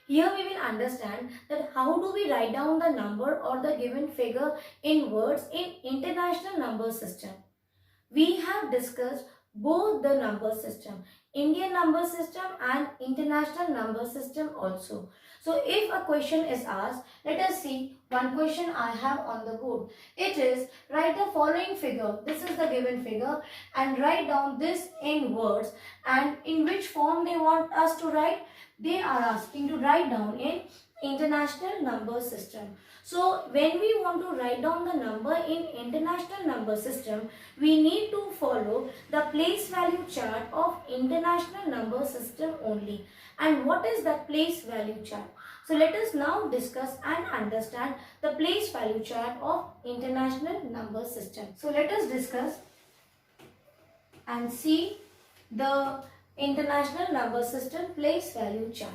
Here we will understand that how do we write down the number or the given figure in words in international number system. We have discussed both the number system, Indian number system and international number system also. So if a question is asked, let us see one question I have on the board. It is write the following figure. This is the given figure and write down this in words, and in which form they want us to write. They are asking to write down in international number system. So when we want to write down the number in international number system, we need to follow the place value chart of international number system only. And what is that place value chart? So let us now discuss and understand the place value chart of international number system. So let us discuss and see the international number system place value chart.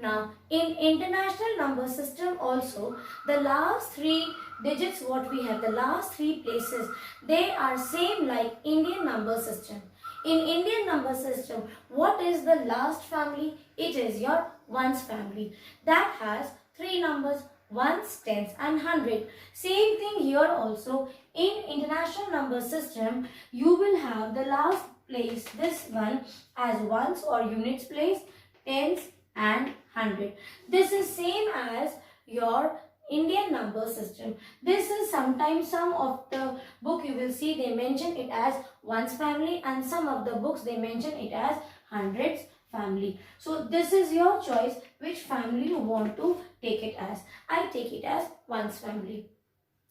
Now, in international number system also, the last three digits what we have, the last three places, they are same like Indian number system. In Indian number system, what is the last family? It is your ones family. That has three numbers, ones, tens and hundred. Same thing here also. In international number system, you will have the last place, this one, as ones or units place, tens and 100. This is same as your Indian number system. This is sometimes some of the book you will see they mention it as ones family, and some of the books they mention it as hundreds family. So this is your choice which family you want to take it as. I take it as ones family.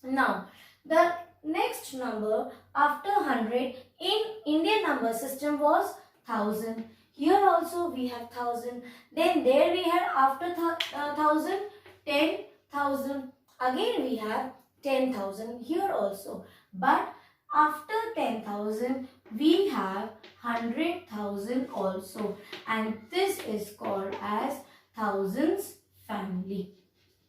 Now the next number after 100 in Indian number system was 1000. Here also we have 1000. Then there we had after 1000, 10,000. Again we have 10,000 here also. But after 10,000 we have 100,000 also. And this is called as thousands family.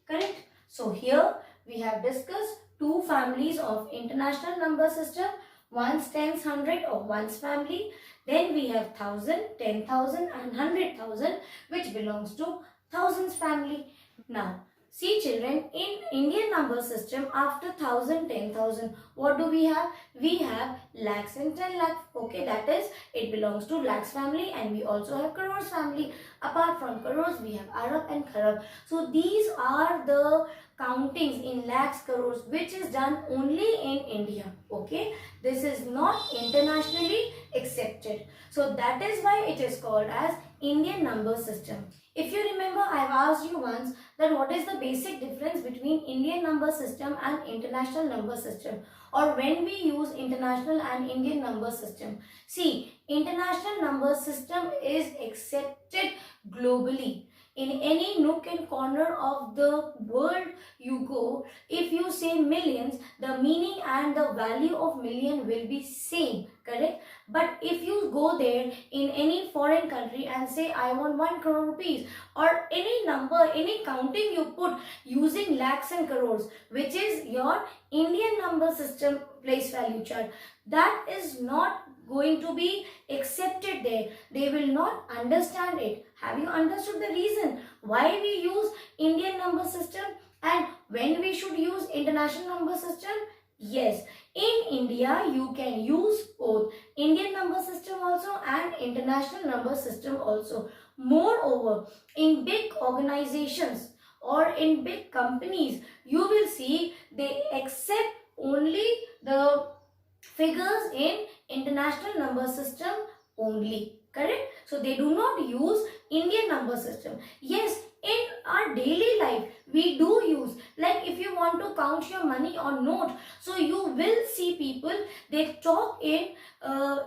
Correct? So here we have discussed two families of international number system. Ones, tens, hundred or ones family. Then we have 1000, 10,000 and 100,000 which belongs to thousands family. Now see children, in Indian number system after 1000, 10,000 what do we have? We have lakhs and 10 lakhs. Okay, that is it belongs to lakhs family, and we also have crores family. Apart from crores we have Arab and Kharab. So these are the countings in lakhs, crores which is done only in India. Okay, this is not internationally accepted. So that is why it is called as Indian number system. If you remember, I have asked you once that what is the basic difference between Indian number system and international number system, or when we use international and Indian number system. See, international number system is accepted globally. In any nook and corner of the world you go, if you say millions, the meaning and the value of million will be same, correct? But if you go there in any foreign country and say I want 1 crore rupees, or any number, any counting you put using lakhs and crores, which is your Indian number system place value chart, that is not going to be accepted there. They will not understand it. Have you understood the reason why we use Indian number system and when we should use international number system? Yes, in India you can use both Indian number system also and international number system also. Moreover, in big organizations or in big companies, you will see they accept only the figures in international number system only. Correct? So they do not use Indian number system. Yes, in our daily life we do use, like if you want to count your money on note, so you will see people, they talk in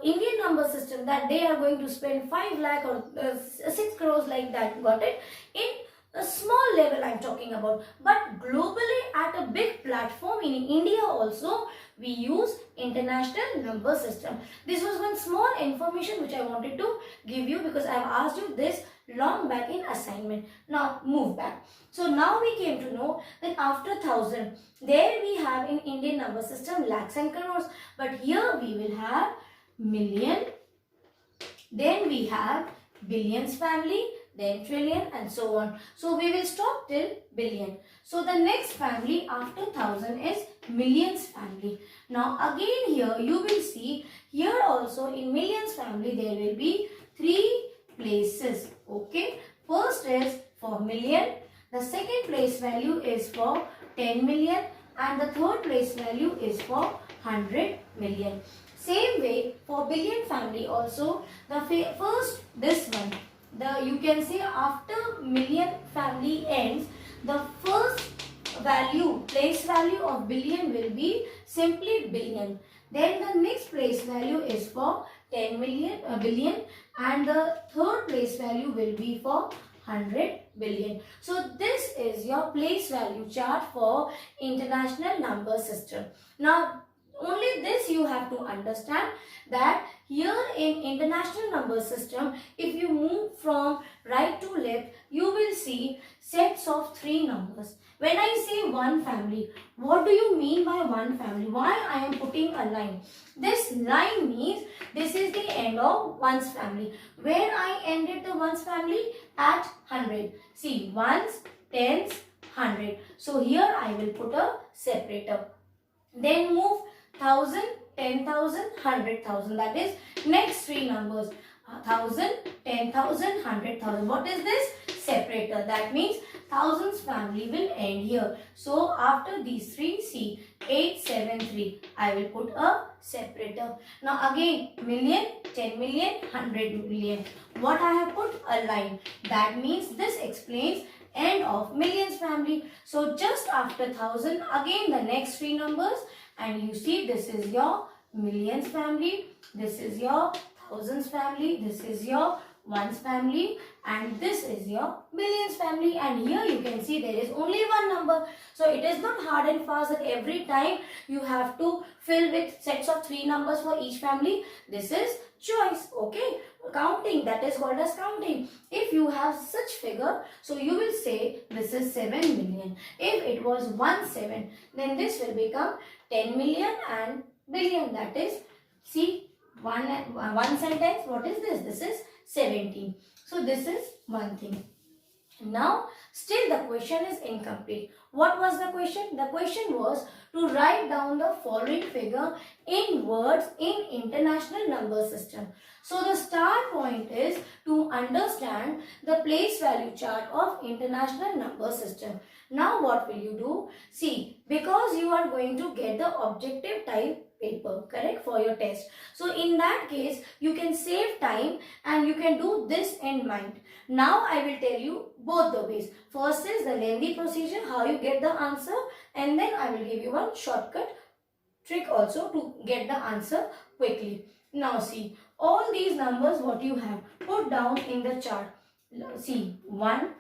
Indian number system that they are going to spend 5 lakh or 6 crores like that. Got it? In a small level I am talking about, but globally at a big platform in India also we use international number system. This was one small information which I wanted to give you because I have asked you this long back in assignment. Now move back. So now we came to know that after 1000, there we have in Indian number system lakhs and crores, but here we will have million, then we have billions family, then trillion, and so on. So we will stop till billion. So the next family after thousand is millions family. Now again here you will see, here also in millions family there will be three places. Okay, first is for million, the second place value is for 10 million, and the third place value is for 100 million. Same way for billion family also, the first this one, you can say after million family ends, the first value, place value of billion will be simply billion. Then the next place value is for 10 million, billion, and the third place value will be for 100 billion. So this is your place value chart for international number system. Now only this you have to understand, that here in international number system, if you move from right to left, you will see sets of three numbers. When I say one family, what do you mean by one family? Why I am putting a line? This line means this is the end of ones family. Where I ended the ones family? At 100. See, ones, tens, 100. So here I will put a separator. Then move 1000, 10,000, 100,000. That is next three numbers. 1000, 10,000, 100,000. What is this? Separator. That means thousands family will end here. So after these three, see 873. I will put a separator. Now again million, 10 million, 100 million. What I have put? A line. That means this explains end of millions family. So just after 1000, again the next three numbers, and you see this is your millions family, this is your thousands family, this is your ones family, and this is your millions family. And here you can see there is only one number. So it is not hard and fast that every time you have to fill with sets of three numbers for each family. This is choice. Okay, counting, that is called as counting. If you have such figure, so you will say this is 7 million. If it was 17, then this will become 10 million and billion. That is, see, one sentence. What is this? This is 17. So this is one thing. Now still the question is incomplete. What was the question? The question was to write down the following figure in words in international number system. So the start point is to understand the place value chart of international number system. Now what will you do? See, because you are going to get the objective type paper, correct, for your test. So in that case, you can save time and you can do this in mind. Now I will tell you both the ways. First is the lengthy procedure, how you get the answer, and then I will give you one shortcut trick also to get the answer quickly. Now see, all these numbers what you have put down in the chart. See, 1,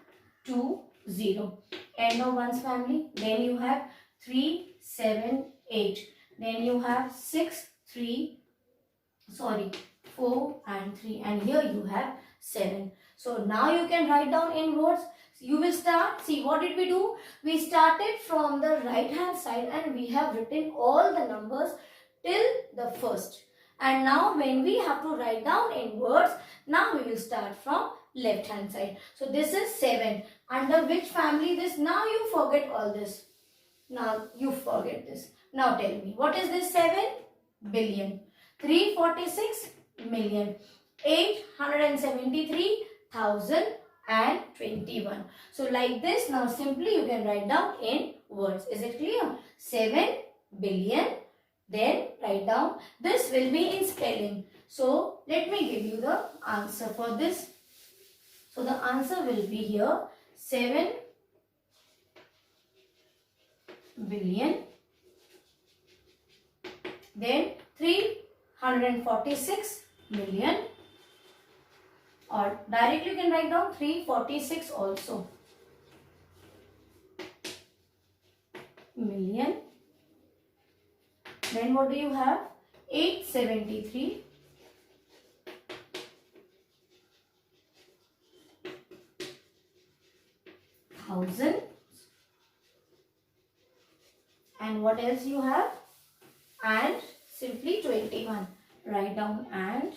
2, 0. End of one's family. Then you have 3, 7, 8. Then you have 4 and 3. And here you have 7. So now you can write down in words. You will start. See, what did we do? We started from the right hand side and we have written all the numbers till the first. And now when we have to write down in words, now we will start from left hand side. So this is 7. Under which family this? Now you forget all this. Now you forget this. Now tell me, what is this 7? Billion. 346 million. 873,021. So like this, now simply you can write down in words. Is it clear? 7 billion. Then write down. This will be in spelling. So let me give you the answer for this. So the answer will be here 7 billion. Then 346 million, or directly you can write down 346 also. Million. Then what do you have? 873. Thousand. And what else you have? And simply 21. Write down and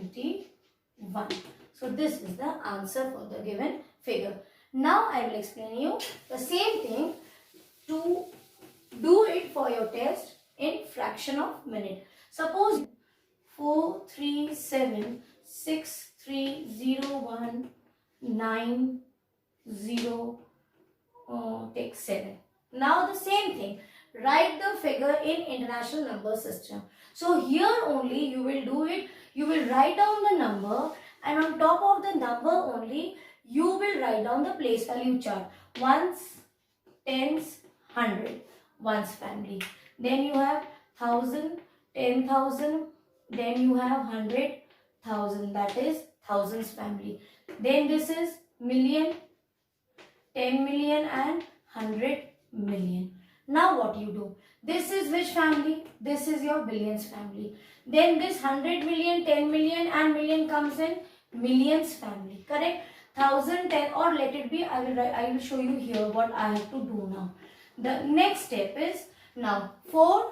21. So this is the answer for the given figure. Now I will explain you the same thing to do it for your test in fraction of minute. Suppose 437630190 take 7. Now the same thing. Write the figure in international number system. So here only you will do it. You will write down the number, and on top of the number only you will write down the place value chart. Ones, tens, 100. Ones family. Then you have 1000, 10,000. Then you have 100,000. That is thousands family. Then this is million, 10 million and 100 million. Now what you do? This is which family? This is your billions family. Then this 100 million, 10 million and million comes in millions family. Correct? 1000, 10, or let it be. I will show you here what I have to do now. The next step is now 4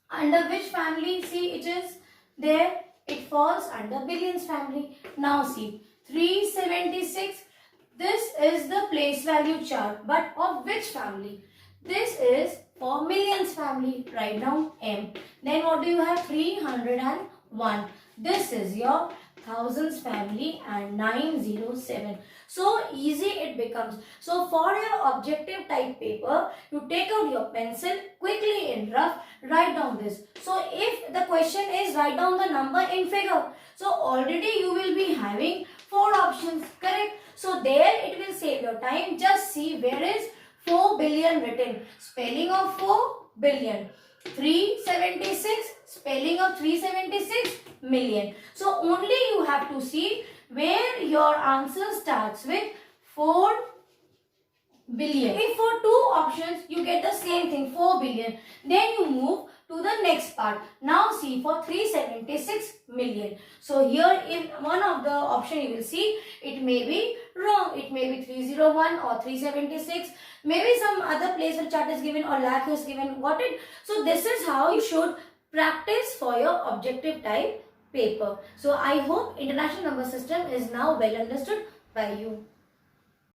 under which family? See, it is there. It falls under billions family. Now see, 376. This is the place value chart, but of which family? This is for millions family. Write down M. Then what do you have? 301. This is your thousands family and 907. So easy it becomes. So for your objective type paper, you take out your pencil, quickly in rough, write down this. So if the question is write down the number in figure, so already you will be having 4 options, correct? So there it will save your time. Just see where is 4 billion written. Spelling of 4 billion. 376. Spelling of 376 million. So only you have to see where your answer starts with 4 billion. If for 2 options you get the same thing, 4 billion, then you move to the next part. Now see for 376 million. So here in one of the option you will see it may be wrong. It may be 301 or 376. Maybe some other place where chart is given or lakh is given. Got it? So this is how you should practice for your objective type paper. So I hope international number system is now well understood by you.